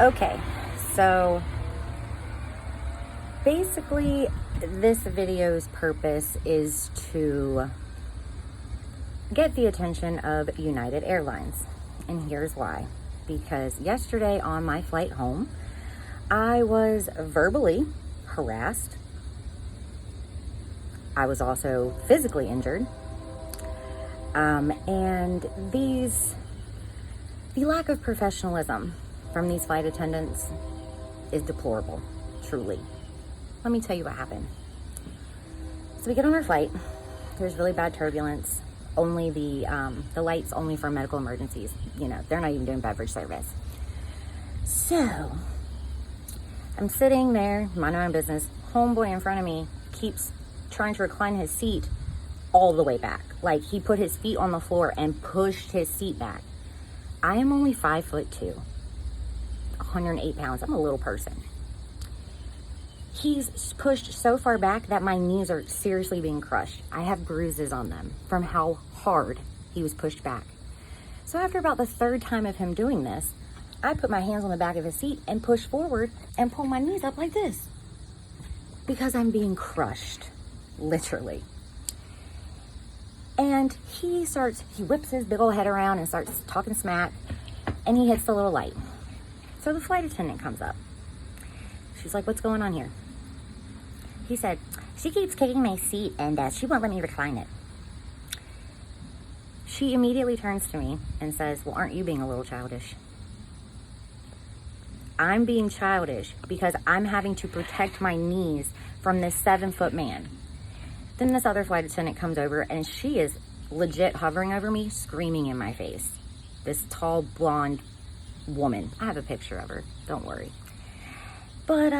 Okay, so basically this video's purpose is to get the attention of United Airlines. And here's why. Because yesterday on my flight home, I was verbally harassed. I was also physically injured. And the lack of professionalism from these flight attendants is deplorable, truly. Let me tell you what happened. So we get on our flight. There's really bad turbulence. Only the lights only for medical emergencies. You know, they're not even doing beverage service. So I'm sitting there, minding my own business. Homeboy in front of me keeps trying to recline his seat all the way back. Like, he put his feet on the floor and pushed his seat back. I am only 5'2", 108 pounds. I'm a little person. He's pushed so far back that my knees are seriously being crushed. I have bruises on them from how hard he was pushed back. So after about the third time of him doing this, I put my hands on the back of his seat and push forward and pull my knees up like this. Because I'm being crushed, literally. And he whips his big old head around and starts talking smack, and he hits the little light. So the flight attendant comes up. She's like, "What's going on here?" He said, "She keeps kicking my seat and she won't let me recline it." She immediately turns to me and says, "Well, aren't you being a little childish?" I'm being childish because I'm having to protect my knees from this 7-foot man. Then this other flight attendant comes over and she is legit hovering over me, screaming in my face. This tall, blonde woman. I have a picture of her. Don't worry. But,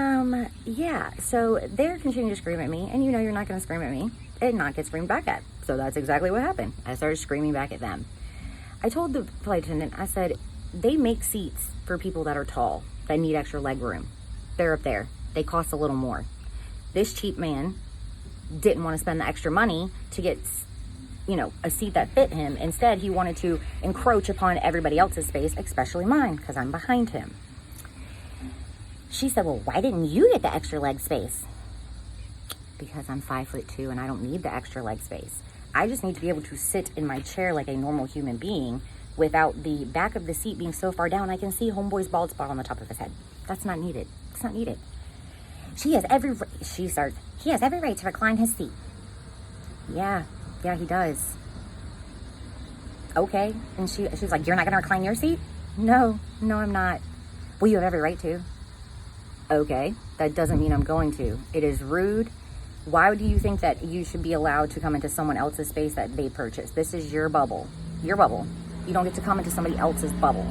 yeah. So they're continuing to scream at me. And you know you're not going to scream at me and not get screamed back at. So that's exactly what happened. I started screaming back at them. I told the flight attendant, I said, they make seats for people that are tall, that need extra leg room. They're up there. They cost a little more. This cheap man didn't want to spend the extra money to get, you know, a seat that fit him. Instead, he wanted to encroach upon everybody else's space, especially mine, because I'm behind him. She said, "Well, why didn't you get the extra leg space?" Because I'm 5'2" and I don't need the extra leg space. I just need to be able to sit in my chair like a normal human being without the back of the seat being so far down I can see homeboy's bald spot on the top of his head. That's not needed. It's not needed. He has every right to recline his seat. Yeah, he does. Okay. And she was like, "You're not going to recline your seat?" No, I'm not. "Well, you have every right to." Okay, that doesn't mean I'm going to. It is rude. Why do you think that you should be allowed to come into someone else's space that they purchased? This is your bubble. Your bubble. You don't get to come into somebody else's bubble.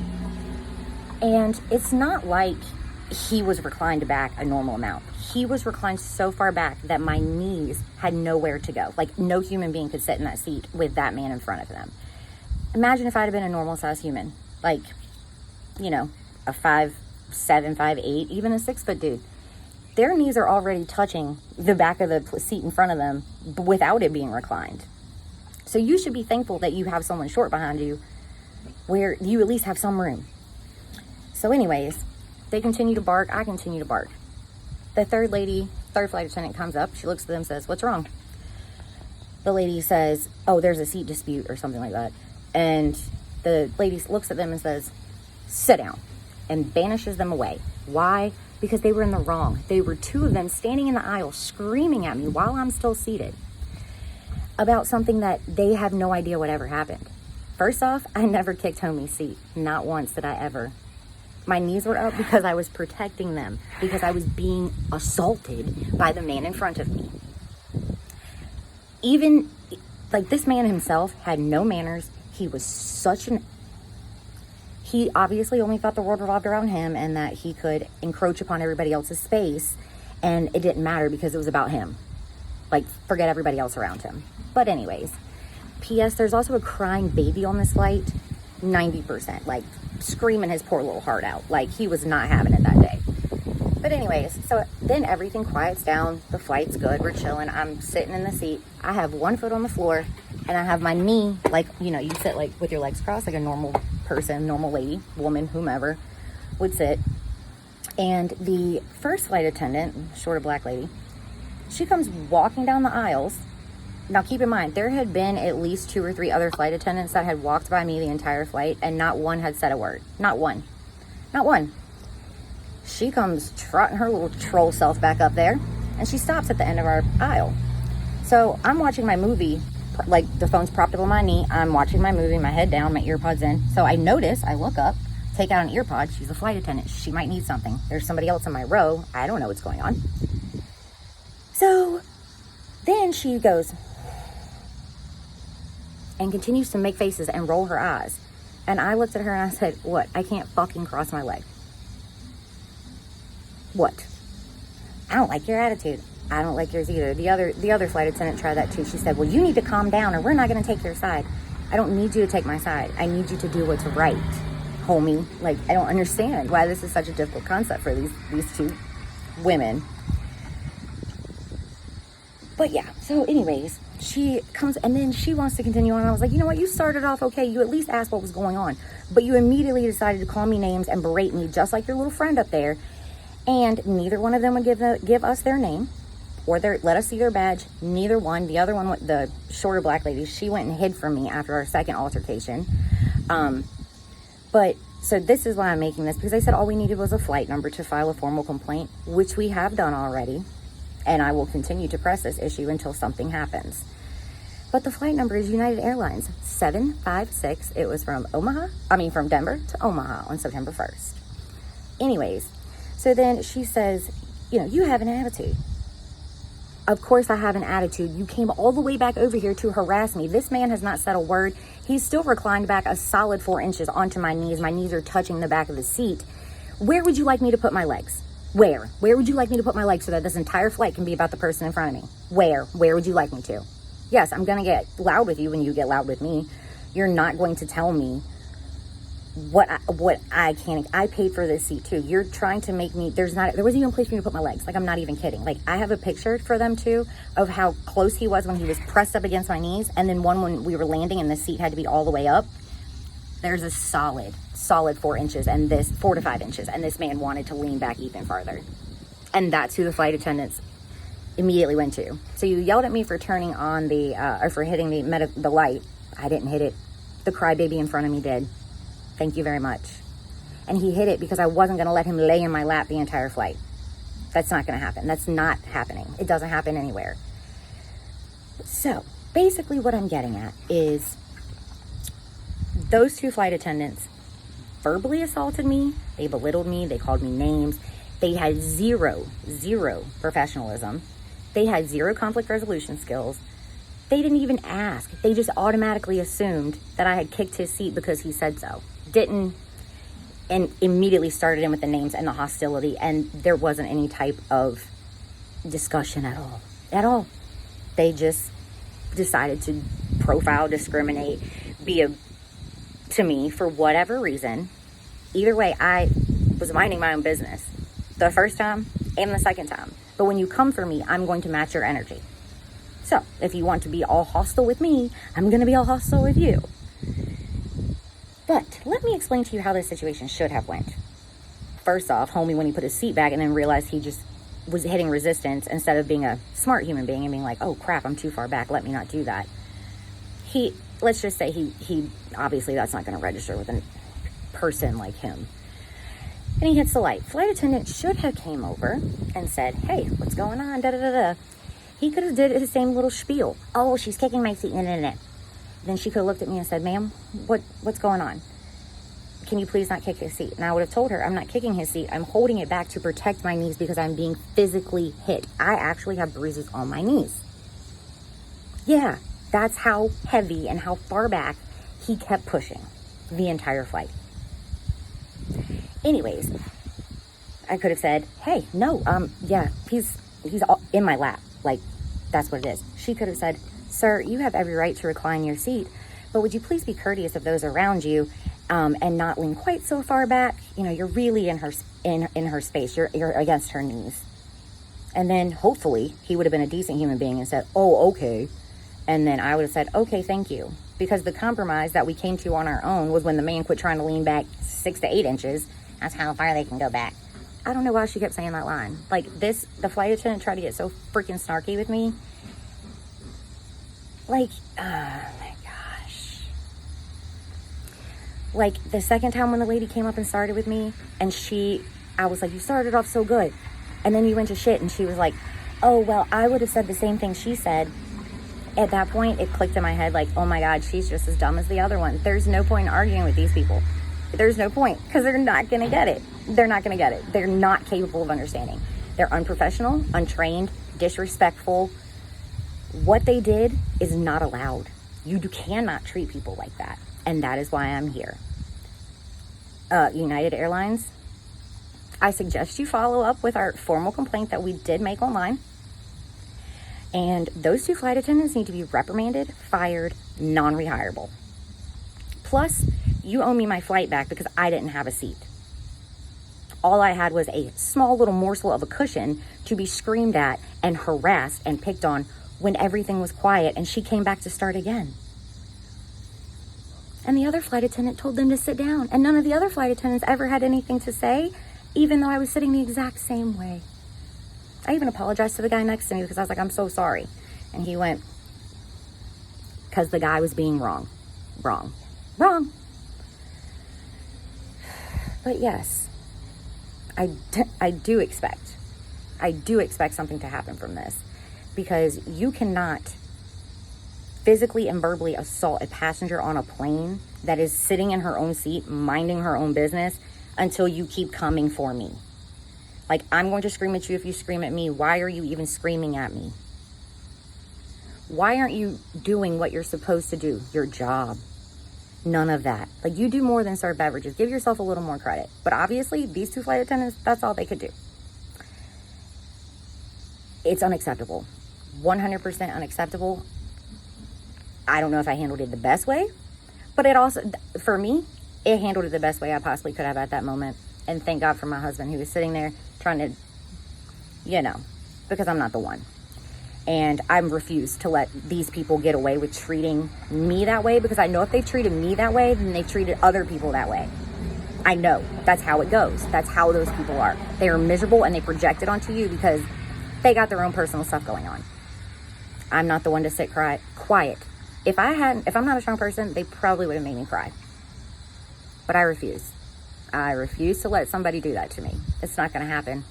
And it's not like he was reclined back a normal amount. He was reclined so far back that my knees had nowhere to go. Like, no human being could sit in that seat with that man in front of them. Imagine if I'd have been a normal size human. Like, you know, a 5'7", 5'8", even a 6-foot dude. Their knees are already touching the back of the seat in front of them without it being reclined. So you should be thankful that you have someone short behind you where you at least have some room. So anyways, they continue to bark. I continue to bark. The third flight attendant comes up. She looks at them and says, "What's wrong?" The lady says, "Oh, there's a seat dispute," or something like that. And the lady looks at them and says, "Sit down," and banishes them away. Why? Because they were in the wrong. They were two of them standing in the aisle screaming at me while I'm still seated about something that they have no idea what ever happened. First off, I never kicked homie's seat. Not once did I ever. My knees were up because I was protecting them, because I was being assaulted by the man in front of me. Even, like, this man himself had no manners. He was he obviously only thought the world revolved around him and that he could encroach upon everybody else's space, and it didn't matter because it was about him. Like, forget everybody else around him. But anyways, P.S. there's also a crying baby on this flight, 90%, like, screaming his poor little heart out. Like, he was not having it that day. But anyways, so then everything quiets down. The flight's good. We're chilling. I'm sitting in the seat. I have one foot on the floor, and I have my knee, like, you know, you sit like with your legs crossed like a normal person, normal lady, woman, whomever would sit. And the first flight attendant, shorter black lady, she comes walking down the aisles. Now, keep in mind, there had been at least 2 or 3 other flight attendants that had walked by me the entire flight, and not one had said a word. Not one. Not one. She comes trotting her little troll self back up there, and she stops at the end of our aisle. So I'm watching my movie, like the phone's propped up on my knee. I'm watching my movie, my head down, my earpods in. So I notice, I look up, take out an earpod. She's a flight attendant. She might need something. There's somebody else in my row. I don't know what's going on. So then she goes and continues to make faces and roll her eyes. And I looked at her and I said, what? I can't fucking cross my leg. What? I don't like your attitude. I don't like yours either. The other flight attendant tried that too. She said, well, you need to calm down or we're not going to take your side. I don't need you to take my side. I need you to do what's right, homie. Like, I don't understand why this is such a difficult concept for these 2 women. But yeah, so anyways, she comes and then she wants to continue on. I was like, you know what? You started off okay. You at least asked what was going on. But you immediately decided to call me names and berate me just like your little friend up there. And neither one of them would give us their name or let us see their badge. Neither one. The other one, the shorter black lady, she went and hid from me after our second altercation. But so this is why I'm making this, because they said all we needed was a flight number to file a formal complaint, which we have done already. And I will continue to press this issue until something happens. But the flight number is United Airlines 756. It was from Denver to Omaha on September 1st. Anyways, so then she says, you have an attitude. Of course I have an attitude. You came all the way back over here to harass me. This man has not said a word. He's still reclined back a solid 4 inches onto my knees. My knees are touching the back of the seat. Where would you like me to put my legs? Where would you like me to put my legs so that this entire flight can be about the person in front of me? Where would you like me to? Yes, I'm going to get loud with you when you get loud with me. You're not going to tell me what I can. I paid for this seat too. You're trying to make me, there wasn't even a place for me to put my legs. Like, I'm not even kidding. Like, I have a picture for them too of how close he was when he was pressed up against my knees. And then one when we were landing and the seat had to be all the way up. There's a solid 4 inches and this 4 to 5 inches. And this man wanted to lean back even farther. And that's who the flight attendants immediately went to. So you yelled at me for turning on or for hitting the light. I didn't hit it. The crybaby in front of me did. Thank you very much. And he hit it because I wasn't going to let him lay in my lap the entire flight. That's not going to happen. That's not happening. It doesn't happen anywhere. So basically what I'm getting at is those 2 flight attendants verbally assaulted me. They belittled me. They called me names. They had zero professionalism. They had 0 conflict resolution skills. They didn't even ask. They just automatically assumed that I had kicked his seat because he said so. Didn't, and immediately started in with the names and the hostility, and there wasn't any type of discussion at all. At all. They just decided to profile, discriminate, to me for whatever reason. Either way, I was minding my own business the first time and the second time. But when you come for me, I'm going to match your energy. So if you want to be all hostile with me, I'm going to be all hostile with you. But let me explain to you how this situation should have went. First off, homie, when he put his seat back and then realized he just was hitting resistance instead of being a smart human being and being like, oh crap, I'm too far back, let me not do that. Let's just say he obviously that's not going to register with a person like him. And he hits the light. Flight attendant should have came over and said, hey, what's going on? Da da da da. He could have did his same little spiel. Oh, she's kicking my seat. No. Then she could have looked at me and said, ma'am, what's going on? Can you please not kick his seat? And I would have told her, I'm not kicking his seat. I'm holding it back to protect my knees because I'm being physically hit. I actually have bruises on my knees. Yeah, that's how heavy and how far back he kept pushing the entire flight. Anyways, I could have said, hey, no, yeah, he's all in my lap. Like, that's what it is. She could have said, sir, you have every right to recline your seat, but would you please be courteous of those around you and not lean quite so far back? You know, you're really in her space. You're against her knees. And then hopefully he would have been a decent human being and said, oh, okay. And then I would have said, okay, thank you. Because the compromise that we came to on our own was when the man quit trying to lean back 6 to 8 inches. That's how far they can go back. I don't know why she kept saying that line. Like, the flight attendant tried to get so freaking snarky with me. Like, oh my gosh. Like, the second time when the lady came up and started with me, and I was like, you started off so good. And then you went to shit, and she was like, oh, well, I would have said the same thing she said. At that point, it clicked in my head like, oh my God, she's just as dumb as the other one. There's no point in arguing with these people. There's no point, because they're not going to get it. They're not going to get it. They're not capable of understanding. They're unprofessional, untrained, disrespectful. What they did is not allowed. You cannot treat people like that. And that is why I'm here. United Airlines, I suggest you follow up with our formal complaint that we did make online. And those 2 flight attendants need to be reprimanded, fired, non-rehirable. Plus, you owe me my flight back because I didn't have a seat. All I had was a small little morsel of a cushion to be screamed at and harassed and picked on when everything was quiet and she came back to start again. And the other flight attendant told them to sit down. And none of the other flight attendants ever had anything to say, even though I was sitting the exact same way. I even apologized to the guy next to me because I was like, I'm so sorry. And he went, because the guy was being wrong. But yes, I do expect something to happen from this, because you cannot physically and verbally assault a passenger on a plane that is sitting in her own seat, minding her own business, until you keep coming for me. Like, I'm going to scream at you if you scream at me. Why are you even screaming at me? Why aren't you doing what you're supposed to do? Your job. None of that. Like, you do more than serve beverages. Give yourself a little more credit. But obviously, these 2 flight attendants, that's all they could do. It's unacceptable. 100% unacceptable. I don't know if I handled it the best way, but it also, for me, it handled it the best way I possibly could have at that moment. And thank God for my husband, who was sitting there trying to, because I'm not the one. And I refuse to let these people get away with treating me that way, because I know if they've treated me that way, then they've treated other people that way. I know. That's how it goes. That's how those people are. They are miserable and they project it onto you because they got their own personal stuff going on. I'm not the one to sit quiet. If I'm not a strong person, they probably would have made me cry. But I refuse. I refuse to let somebody do that to me. It's not going to happen.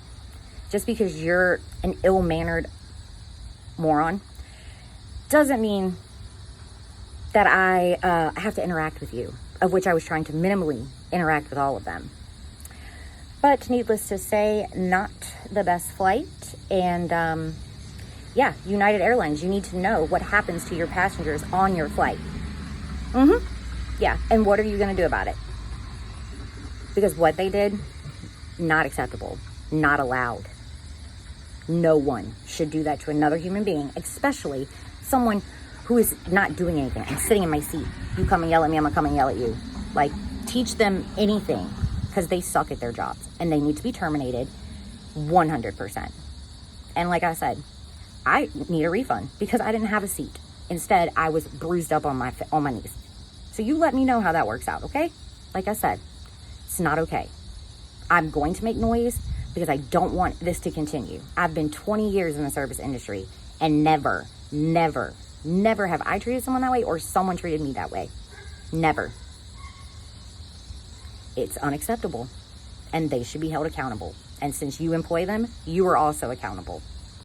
Just because you're an ill-mannered moron doesn't mean that I have to interact with you, of which I was trying to minimally interact with all of them. But needless to say, not the best flight. And United Airlines, you need to know what happens to your passengers on your flight. Yeah, and what are you going to do about it? Because what they did, not acceptable, not allowed. No one should do that to another human being, especially someone who is not doing anything. I'm sitting in my seat. You come and yell at me, I'm going to come and yell at you. Like, teach them anything, because they suck at their jobs and they need to be terminated 100%. And like I said, I need a refund because I didn't have a seat. Instead, I was bruised up on my knees. So you let me know how that works out, okay? Like I said, it's not okay. I'm going to make noise because I don't want this to continue. I've been 20 years in the service industry and never have I treated someone that way or someone treated me that way. Never. It's unacceptable and they should be held accountable. And since you employ them, you are also accountable.